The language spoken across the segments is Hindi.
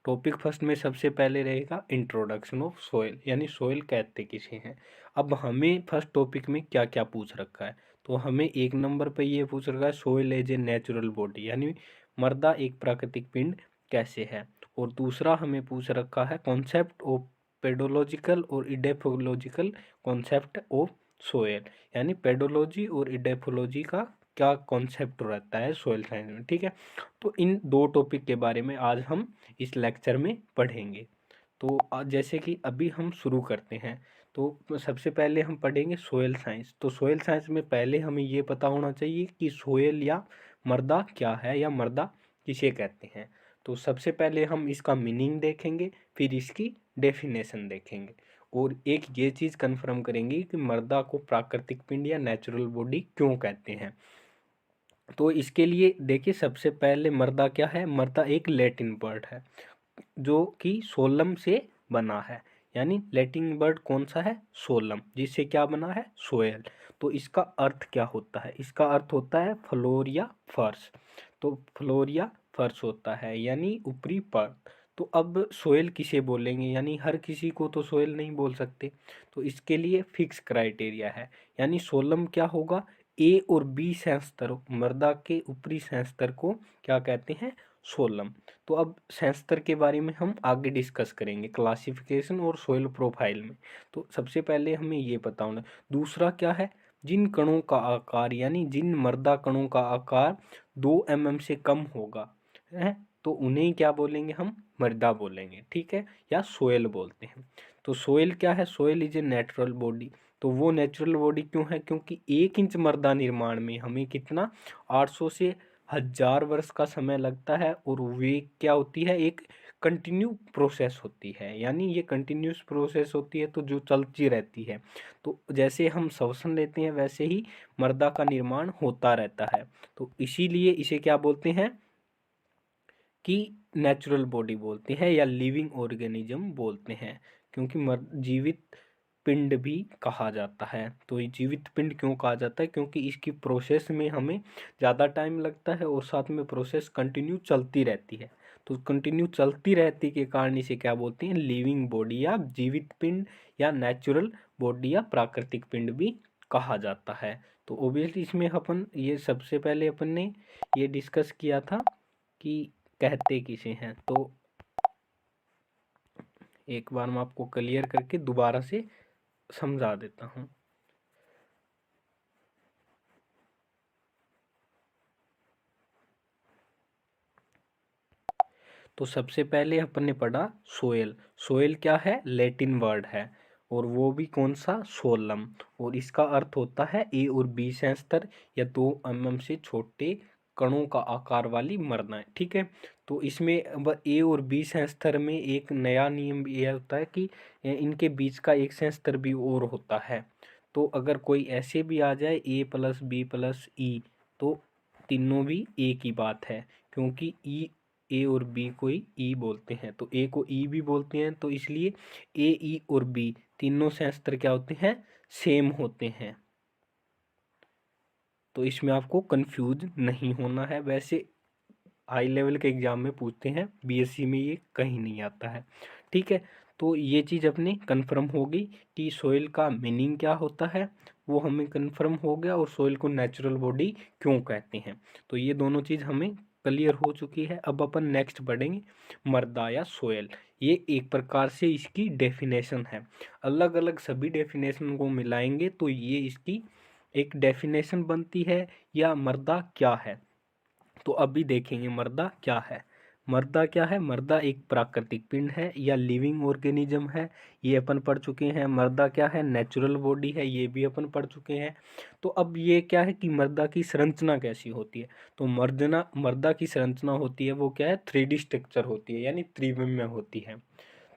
टॉपिक फर्स्ट में सबसे पहले रहेगा इंट्रोडक्शन ऑफ सोयल, यानी सोयल कहते किसे हैं। अब हमें फर्स्ट टॉपिक में क्या क्या पूछ रखा है, तो हमें एक नंबर पे ये पूछ रखा है soil as a natural body, यानी मृदा एक प्राकृतिक पिंड कैसे है। और दूसरा हमें पूछ रखा है कॉन्सेप्ट ऑफ पेडोलॉजिकल और इडेफोलॉजिकल कॉन्सेप्ट ऑफ सोयल, यानी पेडोलॉजी और इडेफोलॉजी का क्या कॉन्सेप्ट रहता है सोयल साइंस में। ठीक है, तो इन दो टॉपिक के बारे में आज हम इस लेक्चर में पढ़ेंगे। तो जैसे कि अभी हम शुरू करते हैं, तो सबसे पहले हम पढ़ेंगे सोयल साइंस। तो सोयल साइंस में पहले हमें ये पता होना चाहिए कि सोयल या मृदा क्या है, या मृदा किसे कहते हैं। तो सबसे पहले हम इसका मीनिंग देखेंगे, फिर इसकी डेफिनेशन देखेंगे, और एक ये चीज़ कंफर्म करेंगे कि मृदा को प्राकृतिक पिंड या नेचुरल बॉडी क्यों कहते हैं। तो इसके लिए देखिए, सबसे पहले मृदा क्या है। मृदा एक लैटिन वर्ड है जो कि सोलम से बना है, यानी लैटिन वर्ड कौन सा है, सोलम, जिससे क्या बना है, सोयल। तो इसका अर्थ क्या होता है, इसका अर्थ होता है फ्लोर या फर्श। तो फ्लोर या फर्श होता है, यानी ऊपरी परत। तो अब सोयल किसे बोलेंगे, यानी हर किसी को तो सोयल नहीं बोल सकते, तो इसके लिए फिक्स क्राइटेरिया है। यानी सोलम क्या होगा, ए और बी संस्तर, मृदा के ऊपरी संस्तर को क्या कहते हैं, सोलम। तो अब संस्तर के बारे में हम आगे डिस्कस करेंगे क्लासिफिकेशन और सोइल प्रोफाइल में। तो सबसे पहले हमें ये पता होना। दूसरा क्या है, जिन कणों का आकार, यानी जिन मृदा कणों का आकार 2 mm से कम होगा है, तो उन्हें क्या बोलेंगे, हम मृदा बोलेंगे। ठीक है, या सोयल बोलते हैं। तो सोयल क्या है, soil is a natural body. तो वो नेचुरल बॉडी क्यों है, क्योंकि 1 इंच मृदा निर्माण में हमें कितना 800 से 1000 वर्ष का समय लगता है, और वे क्या होती है, एक कंटिन्यू प्रोसेस होती है, यानी ये कंटिन्यूस प्रोसेस होती है, तो जो चलती रहती है। तो जैसे हम श्वसन लेते हैं वैसे ही मृदा का निर्माण होता रहता है। तो इसीलिए इसे क्या बोलते हैं कि नेचुरल बॉडी बोलते हैं, या लिविंग ऑर्गेनिज्म बोलते हैं, क्योंकि जीवित पिंड भी कहा जाता है। तो ये जीवित पिंड क्यों कहा जाता है, क्योंकि इसकी प्रोसेस में हमें ज़्यादा टाइम लगता है, और साथ में प्रोसेस कंटिन्यू चलती रहती है। तो कंटिन्यू चलती रहती के कारण इसे क्या बोलते हैं, लिविंग बॉडी या जीवित पिंड, या नेचुरल बॉडी या प्राकृतिक पिंड भी कहा जाता है। तो ओबियसली इसमें अपन ये सबसे पहले अपन ने ये डिस्कस किया था कि कहते किसे हैं। तो एक बार मैं आपको क्लियर करके दोबारा से समझा देता हूँ। तो सबसे पहले अपन ने पढ़ा सोयल। सोयल क्या है, लैटिन वर्ड है, और वो भी कौन सा, सोलम। और इसका अर्थ होता है ए और बी संस्तर, या 2 mm से छोटे कणों का आकार वाली मृदाएं। ठीक है, तो इसमें अब ए और बी संस्तर में एक नया नियम यह होता है कि इनके बीच का एक संस्तर भी और होता है। तो अगर कोई ऐसे भी आ जाए ए प्लस बी प्लस ई, तो तीनों भी एक ही बात है, क्योंकि ई, ए और बी को ही ई बोलते हैं, तो ए को ई भी बोलते हैं, तो इसलिए ए, ई और बी तीनों संस्तर क्या होते हैं, सेम होते हैं। तो इसमें आपको कंफ्यूज नहीं होना है। वैसे हाई लेवल के एग्जाम में पूछते हैं, बीएससी में ये कहीं नहीं आता है। ठीक है, तो ये चीज़ अपनी कंफर्म होगी कि सोइल का मीनिंग क्या होता है, वो हमें कंफर्म हो गया, और सोइल को नेचुरल बॉडी क्यों कहते हैं। तो ये दोनों चीज़ हमें क्लियर हो चुकी है। अब अपन नेक्स्ट बढ़ेंगे, मृदा या सोयल। ये एक प्रकार से इसकी डेफिनेशन है। अलग अलग सभी डेफिनेशन को मिलाएंगे तो ये इसकी एक डेफिनेशन बनती है, या मृदा क्या है। तो अभी देखेंगे मृदा क्या है। मृदा क्या है, मृदा एक प्राकृतिक पिंड है या लिविंग ऑर्गेनिज्म है, ये अपन पढ़ चुके हैं। मृदा क्या है, नेचुरल बॉडी है, ये भी अपन पढ़ चुके हैं। तो अब ये क्या है कि मृदा की संरचना कैसी होती है। तो मृदा की संरचना होती है, वो क्या है, 3D स्ट्रक्चर होती है, यानी त्रिविमीय होती है।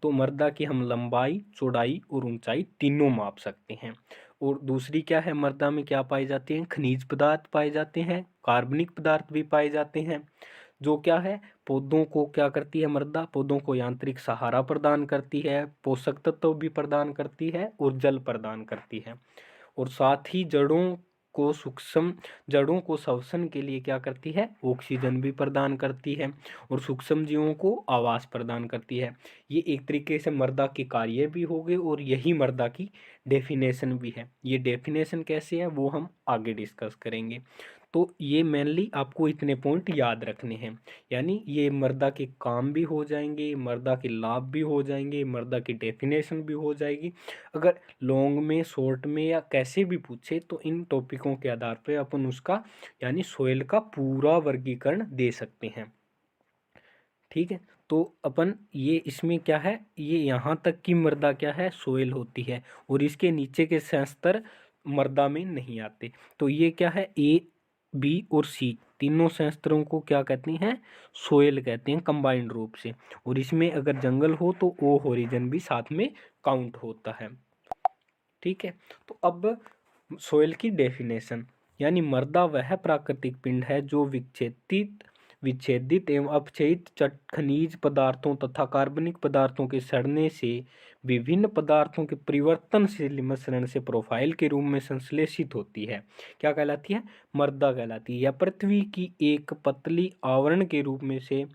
तो मृदा की हम लंबाई, चौड़ाई और ऊंचाई तीनों माप सकते हैं। और दूसरी क्या है, मृदा में क्या पाए जाते हैं, खनिज पदार्थ पाए जाते हैं, कार्बनिक पदार्थ भी पाए जाते हैं। जो क्या है, पौधों को क्या करती है मृदा, पौधों को यांत्रिक सहारा प्रदान करती है, पोषक तत्व भी प्रदान करती है, और जल प्रदान करती है। और साथ ही जड़ों को सूक्ष्म जड़ों को श्वसन के लिए क्या करती है, ऑक्सीजन भी प्रदान करती है और सूक्ष्म जीवों को आवास प्रदान करती है। ये एक तरीके से मृदा के कार्य भी हो गए और यही मृदा की डेफिनेशन भी है। ये डेफिनेशन कैसे है वो हम आगे डिस्कस करेंगे। तो ये मेनली आपको इतने पॉइंट याद रखने हैं, यानी ये मृदा के काम भी हो जाएंगे, मृदा के लाभ भी हो जाएंगे, मृदा की डेफिनेशन भी हो जाएगी। अगर लॉन्ग में, शॉर्ट में या कैसे भी पूछे तो इन टॉपिकों के आधार पे अपन उसका यानी सोइल का पूरा वर्गीकरण दे सकते हैं। ठीक है, तो अपन ये इसमें क्या है, ये यहाँ तक की मृदा क्या है, सोइल होती है और इसके नीचे के संस्तर मृदा में नहीं आते। तो ये क्या है, ए, बी और सी तीनों संस्तरों को क्या कहते हैं, सोइल कहते हैं कंबाइंड रूप से। और इसमें अगर जंगल हो तो ओ होरिजन भी साथ में काउंट होता है। ठीक है, तो अब सोइल की डेफिनेशन, यानी मृदा वह प्राकृतिक पिंड है जो विच्छेदित एवं अपक्षयित खनिज पदार्थों तथा कार्बनिक पदार्थों के सड़ने से विभिन्न पदार्थों के परिवर्तनशील मिश्रण से प्रोफाइल के रूप में संश्लेषित होती है। क्या कहलाती है, मृदा कहलाती है। या पृथ्वी की एक पतली आवरण के रूप में से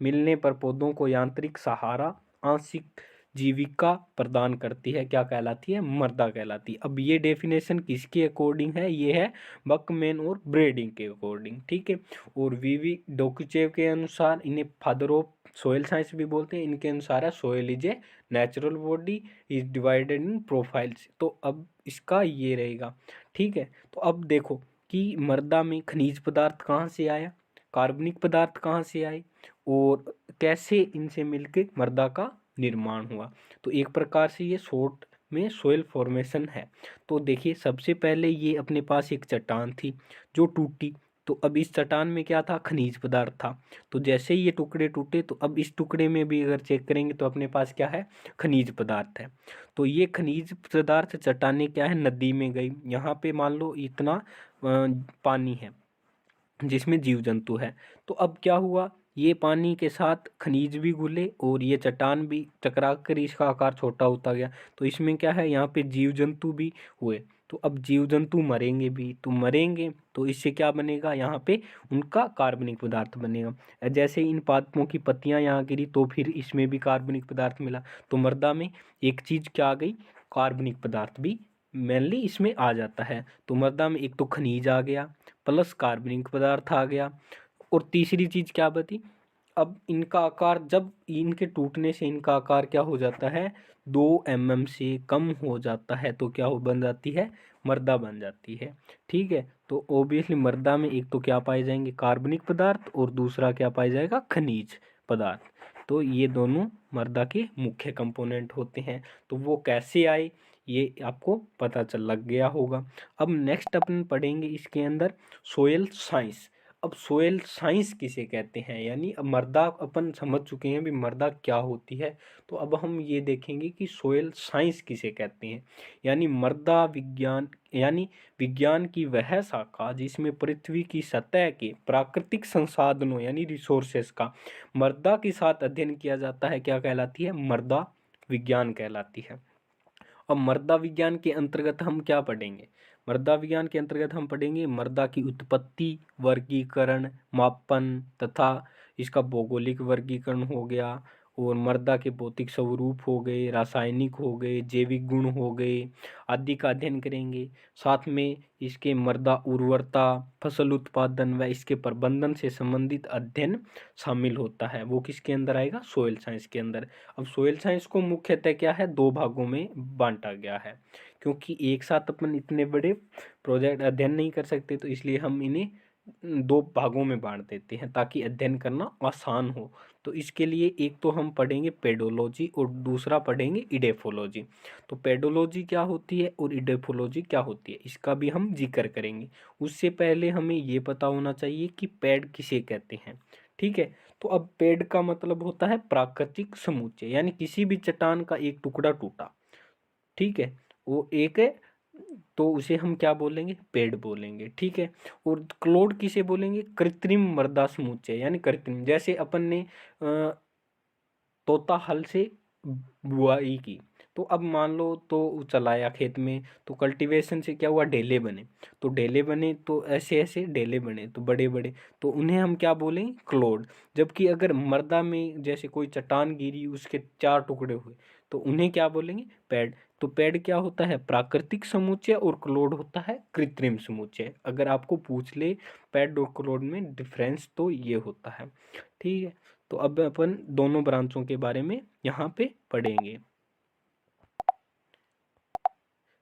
मिलने पर पौधों को यांत्रिक सहारा, आंशिक जीविका प्रदान करती है, क्या कहलाती है, मृदा कहलाती है। अब ये डेफिनेशन किसके अकॉर्डिंग है, ये है बकमैन और ब्रेडिंग के अकॉर्डिंग। ठीक है, और वीवी डोकुचेव के अनुसार, इन्हें फादर ऑफ सोयल साइंस भी बोलते हैं, इनके अनुसार है soil is a natural body is divided in profiles. तो अब इसका ये रहेगा। ठीक है, तो अब देखो कि मृदा में खनिज पदार्थ कहाँ से आया, कार्बनिक पदार्थ कहाँ से आए और कैसे इनसे मिलकर मृदा का निर्माण हुआ। तो एक प्रकार से ये शॉर्ट में सोइल फॉर्मेशन है। तो देखिए, सबसे पहले ये अपने पास एक चट्टान थी जो टूटी। तो अब इस चट्टान में क्या था, खनिज पदार्थ था। तो जैसे ही ये टुकड़े टूटे तो अब इस टुकड़े में भी अगर चेक करेंगे तो अपने पास क्या है, खनिज पदार्थ है। तो ये खनिज पदार्थ चट्टानें क्या है, नदी में गई। यहाँ पे मान लो इतना पानी है जिसमें जीव जंतु है। तो अब क्या हुआ, ये पानी के साथ खनिज भी घुले और ये चट्टान भी टकरा कर इसका आकार छोटा होता गया। तो इसमें क्या है, यहाँ पे जीव जंतु भी हुए। तो अब जीव जंतु मरेंगे भी, तो मरेंगे तो इससे क्या बनेगा, यहाँ पे उनका कार्बनिक पदार्थ बनेगा। जैसे इन पादपों की पत्तियां यहाँ गिरी तो फिर इसमें भी कार्बनिक पदार्थ मिला। तो मृदा में एक चीज क्या आ गई, कार्बनिक पदार्थ भी मेनली इसमें आ जाता है। तो मृदा में एक तो खनिज आ गया प्लस कार्बनिक पदार्थ आ गया। और तीसरी चीज क्या बची, अब इनका आकार, जब इनके टूटने से इनका आकार क्या हो जाता है, 2 mm से कम हो जाता है। तो क्या हो बन जाती है, मृदा बन जाती है। ठीक है, तो ऑब्वियसली मृदा में एक तो क्या पाए जाएंगे, कार्बनिक पदार्थ और दूसरा क्या पाया जाएगा, खनिज पदार्थ। तो ये दोनों मृदा के मुख्य कंपोनेंट होते हैं। तो वो कैसे आए ये आपको पता चल लग गया होगा। अब नेक्स्ट अपन पढ़ेंगे इसके अंदर सोयल साइंस। अब सोयल साइंस किसे कहते हैं, यानी अब मृदा अपन समझ चुके हैं भी मृदा क्या होती है। तो अब हम ये देखेंगे कि सोयल साइंस किसे कहते हैं। यानी मृदा विज्ञान, यानी विज्ञान की वह शाखा जिसमें पृथ्वी की सतह के प्राकृतिक संसाधनों यानी रिसोर्सेस का मृदा के साथ अध्ययन किया जाता है, क्या कहलाती है, मृदा विज्ञान कहलाती है। अब मृदा विज्ञान के अंतर्गत हम क्या पढ़ेंगे, मृदा विज्ञान के अंतर्गत हम पढ़ेंगे मृदा की उत्पत्ति, वर्गीकरण, मापन तथा इसका भौगोलिक वर्गीकरण हो गया, और मृदा के भौतिक स्वरूप हो गए, रासायनिक हो गए, जैविक गुण हो गए आदि का अध्ययन करेंगे। साथ में इसके मृदा उर्वरता, फसल उत्पादन व इसके प्रबंधन से संबंधित अध्ययन शामिल होता है। वो किसके अंदर आएगा, सोयल साइंस के अंदर। अब सोयल साइंस को मुख्यतः क्या है, 2 भागों में बांटा गया है। क्योंकि एक साथ अपन इतने बड़े प्रोजेक्ट अध्ययन नहीं कर सकते, तो इसलिए हम इन्हें 2 भागों में बांट देते हैं ताकि अध्ययन करना आसान हो। तो इसके लिए एक तो हम पढ़ेंगे पेडोलॉजी और दूसरा पढ़ेंगे इडेफोलॉजी। तो पेडोलॉजी क्या होती है और इडेफोलॉजी क्या होती है, इसका भी हम जिक्र करेंगे। उससे पहले हमें ये पता होना चाहिए कि पेड़ किसे कहते हैं। ठीक है, तो अब पेड़ का मतलब होता है प्राकृतिक समुच्चय, यानी किसी भी चट्टान का एक टुकड़ा टूटा, ठीक है, वो एक है, तो उसे हम क्या बोलेंगे, पेड़ बोलेंगे। ठीक है, और क्लोड किसे बोलेंगे, कृत्रिम मृदा समुच्चय, यानी कृत्रिम, जैसे अपन ने तोता हल से बुआई की तो अब मान लो तो चलाया खेत में, तो कल्टीवेशन से क्या हुआ, ढेले बने। तो ढेले बने तो ऐसे ऐसे ढेले बने तो बड़े बड़े, तो उन्हें हम क्या बोलेंगे, क्लोड। जबकि अगर मर्दा में जैसे कोई चट्टान गिरी, उसके 4 टुकड़े हुए, तो उन्हें क्या बोलेंगे, पैड। तो पैड क्या होता है, प्राकृतिक समुच्चय, और क्लोड होता है कृत्रिम समुच्चय। अगर आपको पूछ ले पैड और क्लोड में डिफरेंस, तो ये होता है। ठीक है, तो अब अपन दोनों ब्रांचों के बारे में यहाँ पे पढ़ेंगे।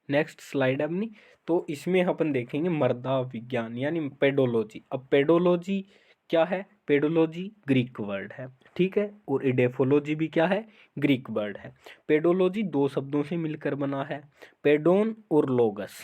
नेक्स्ट स्लाइड अपनी। तो इसमें अपन देखेंगे मृदा विज्ञान यानी पेडोलॉजी। अब पेडोलॉजी क्या है, पेडोलॉजी ग्रीक वर्ड है, ठीक है, और इडेफोलॉजी भी क्या है, ग्रीक वर्ड है। पेडोलॉजी 2 शब्दों से मिलकर बना है, पेडोन और लोगस।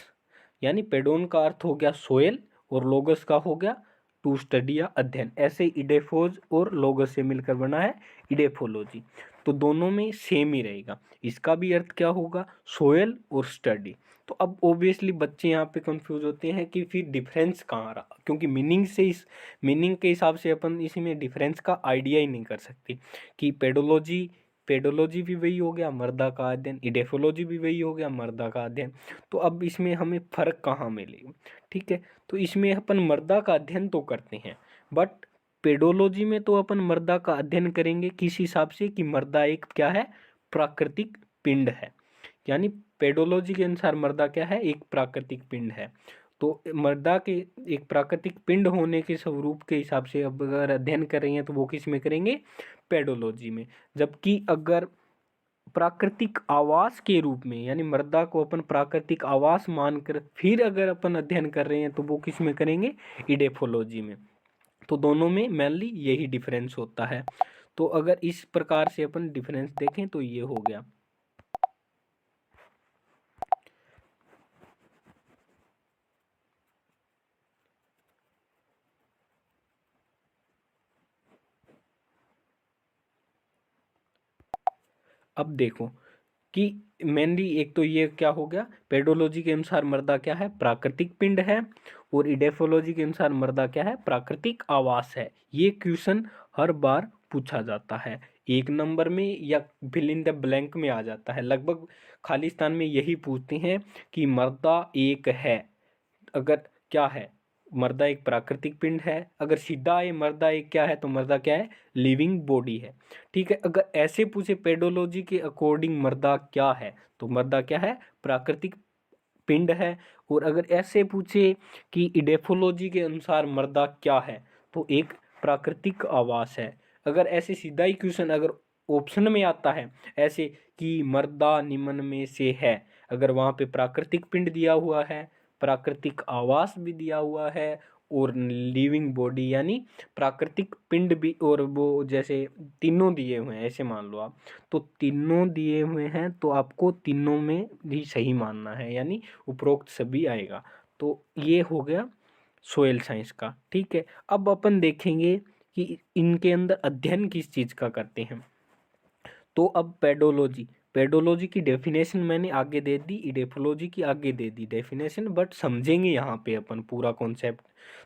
यानी पेडोन का अर्थ हो गया सोयल, और लोगस का हो गया टू स्टडी या अध्ययन। ऐसे इडेफोज और लोगस से मिलकर बना है इडेफोलॉजी। तो दोनों में सेम ही रहेगा। इसका भी अर्थ क्या होगा, सोयल और स्टडी। तो अब ऑब्वियसली बच्चे यहाँ पे कंफ्यूज होते हैं कि फिर डिफरेंस कहाँ रहा, क्योंकि मीनिंग से, इस मीनिंग के हिसाब से अपन इसी में डिफरेंस का आइडिया ही नहीं कर सकते कि पेडोलॉजी, पेडोलॉजी भी वही हो गया मर्दा का अध्ययन, इडेफोलॉजी भी वही हो गया मर्दा का अध्ययन। तो अब इसमें हमें फ़र्क कहाँ मिलेगा, ठीक है। तो इसमें अपन मर्दा का अध्ययन तो करते हैं, बट पेडोलॉजी में तो अपन मर्दा का अध्ययन करेंगे किस हिसाब से कि मर्दा एक क्या है, प्राकृतिक पिंड है। यानी पेडोलॉजी के अनुसार मर्दा क्या है, एक प्राकृतिक पिंड है। तो मर्दा के एक प्राकृतिक पिंड होने के स्वरूप के हिसाब से अब अगर अध्ययन कर रही हैं तो वो किस में करेंगे, पेडोलॉजी में। जबकि अगर प्राकृतिक आवास के रूप में, यानी मृदा को अपन प्राकृतिक आवास मानकर फिर अगर अपन अध्ययन कर रहे हैं तो वो किस में करेंगे, इडेफोलॉजी में। तो दोनों में मेनली यही डिफरेंस होता है। तो अगर इस प्रकार से अपन डिफरेंस देखें तो ये हो गया। अब देखो कि मेनली एक तो ये क्या हो गया, पेडोलॉजी के अनुसार मर्दा क्या है, प्राकृतिक पिंड है, और इडेफोलॉजी के अनुसार मर्दा क्या है, प्राकृतिक आवास है। ये क्वेश्चन हर बार पूछा जाता है, 1 नंबर में या फिल इन द ब्लैंक में आ जाता है। लगभग खालिस्तान में यही पूछते हैं कि मर्दा एक है, अगर क्या है, मर्दा एक प्राकृतिक पिंड है। अगर सीधा है मर्दा एक क्या है, तो मर्दा क्या है, लिविंग बॉडी है, ठीक है। अगर ऐसे पूछे पेडोलॉजी के अकॉर्डिंग मर्दा क्या है, तो मर्दा क्या है, प्राकृतिक पिंड है। और अगर ऐसे पूछे कि इडेफोलॉजी के अनुसार मर्दा क्या है, तो एक प्राकृतिक आवास है। अगर ऐसे सीधा ही क्वेश्चन अगर ऑप्शन में आता है ऐसे कि मर्दा निम्न में से है, अगर वहाँ पे प्राकृतिक पिंड दिया हुआ है, प्राकृतिक आवास भी दिया हुआ है, और लिविंग बॉडी यानी प्राकृतिक पिंड भी, और वो जैसे तीनों दिए हुए हैं ऐसे मान लो आप, तो तीनों दिए हुए हैं तो आपको तीनों में भी सही मानना है, यानी उपरोक्त सभी आएगा। तो ये हो गया सोयल साइंस का, ठीक है। अब अपन देखेंगे कि इनके अंदर अध्ययन किस चीज़ का करते हैं। तो अब पेडोलॉजी, पेडोलॉजी की डेफिनेशन मैंने आगे दे दी, इडेफोलॉजी की आगे दे दी डेफिनेशन, बट समझेंगे यहाँ पे अपन पूरा कॉन्सेप्ट।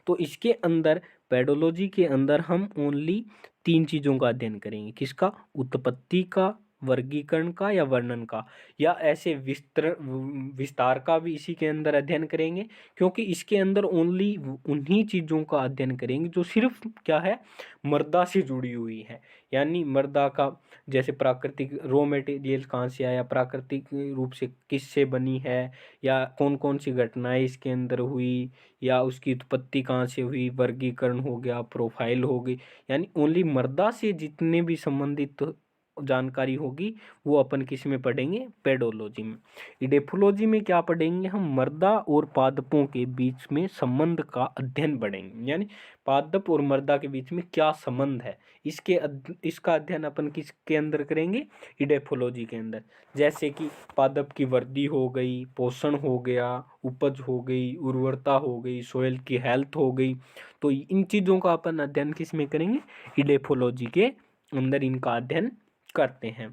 तो इसके अंदर पेडोलॉजी के अंदर हम ओनली 3 चीज़ों का अध्ययन करेंगे, किसका, उत्पत्ति का, वर्गीकरण का या वर्णन का, या ऐसे विस्तार का भी इसी के अंदर अध्ययन करेंगे। क्योंकि इसके अंदर ओनली उन्हीं चीज़ों का अध्ययन करेंगे जो सिर्फ क्या है, मृदा से जुड़ी हुई है। यानी मृदा का जैसे प्राकृतिक रॉ मटेरियल कहाँ से आया, प्राकृतिक रूप से किससे बनी है, या कौन कौन सी घटनाएं इसके अंदर हुई, या उसकी उत्पत्ति कहाँ से हुई, वर्गीकरण हो गया, प्रोफाइल हो गई। यानी ओनली मृदा से जितने भी संबंधित जानकारी होगी वो अपन किस में पढ़ेंगे, पेडोलॉजी में। इडेफोलॉजी में क्या पढ़ेंगे हम, मृदा और पादपों के बीच में संबंध का अध्ययन पढ़ेंगे। यानी पादप और मृदा के बीच में क्या संबंध है, इसका अध्ययन अपन किसके अंदर करेंगे, इडेफोलॉजी के अंदर। जैसे कि पादप की वृद्धि हो गई, पोषण हो गया, उपज हो गई, उर्वरता हो गई, सोयल की हेल्थ हो गई। तो इन चीज़ों का अपन अध्ययन किस में करेंगे, इडेफोलॉजी के अंदर इनका अध्ययन करते हैं।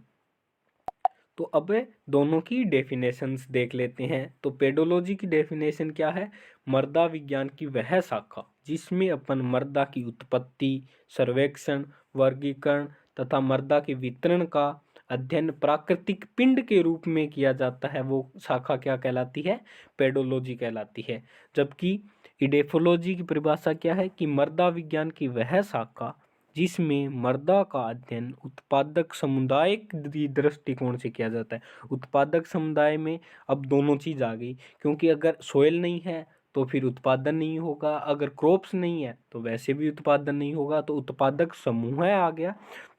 तो अब दोनों की डेफिनेशंस देख लेते हैं। तो पेडोलॉजी की डेफिनेशन क्या है, मृदा विज्ञान की वह शाखा जिसमें अपन मृदा की उत्पत्ति, सर्वेक्षण, वर्गीकरण तथा मृदा के वितरण का अध्ययन प्राकृतिक पिंड के रूप में किया जाता है वो शाखा क्या कहलाती है? पेडोलॉजी कहलाती है। जबकि इडेफोलॉजी की परिभाषा क्या है कि मृदा विज्ञान की वह शाखा जिसमें मृदा का अध्ययन उत्पादक समुदाय की दृष्टिकोण से किया जाता है। उत्पादक समुदाय में अब दोनों चीज आ गई, क्योंकि अगर सोयल नहीं है तो फिर उत्पादन नहीं होगा, अगर क्रॉप्स नहीं है तो वैसे भी उत्पादन नहीं होगा। तो उत्पादक समूह आ गया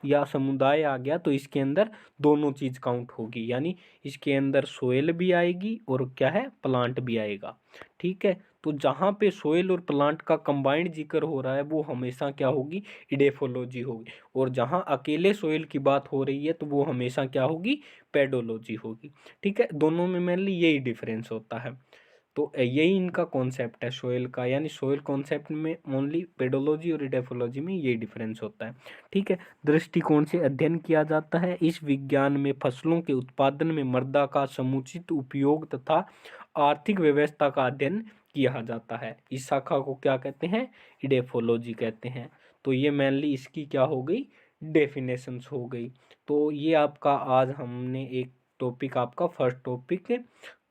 या समुदाय आ गया, तो इसके अंदर दोनों चीज काउंट होगी, यानी इसके अंदर सोयल भी आएगी और क्या है, प्लांट भी आएगा। ठीक है, तो जहाँ पे सोयल और प्लांट का कंबाइंड जिक्र हो रहा है वो हमेशा क्या होगी, इडेफोलॉजी होगी। और जहाँ अकेले सोयल की बात हो रही है तो वो हमेशा क्या होगी, पेडोलॉजी होगी। ठीक है, दोनों में मेनली यही डिफरेंस होता है। तो यही इनका कॉन्सेप्ट है सोयल का, यानी सोयल कॉन्सेप्ट में ओनली पेडोलॉजी और इडेफोलॉजी में यही डिफरेंस होता है। ठीक है, दृष्टिकोण से अध्ययन किया जाता है। इस विज्ञान में फसलों के उत्पादन में मृदा का समुचित उपयोग तथा आर्थिक व्यवस्था का अध्ययन किया जाता है। इस शाखा को क्या कहते हैं, इडेफोलॉजी कहते हैं। तो ये मेनली इसकी क्या हो गई, डेफिनेशंस हो गई। तो ये आपका आज हमने एक टॉपिक, आपका फर्स्ट टॉपिक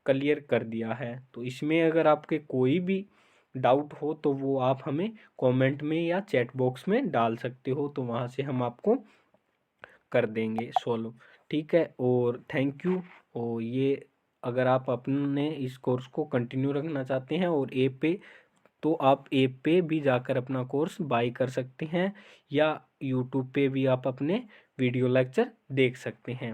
क्लियर कर दिया है। तो इसमें अगर आपके कोई भी डाउट हो तो वो आप हमें कमेंट में या चैट बॉक्स में डाल सकते हो, तो वहाँ से हम आपको कर देंगे सॉल्व। ठीक है, और थैंक यू। और ये अगर आप अपने इस कोर्स को कंटिन्यू रखना चाहते हैं और ए पे, तो आप ए पे भी जाकर अपना कोर्स बाय कर सकते हैं, या यूट्यूब पे भी आप अपने वीडियो लेक्चर देख सकते हैं।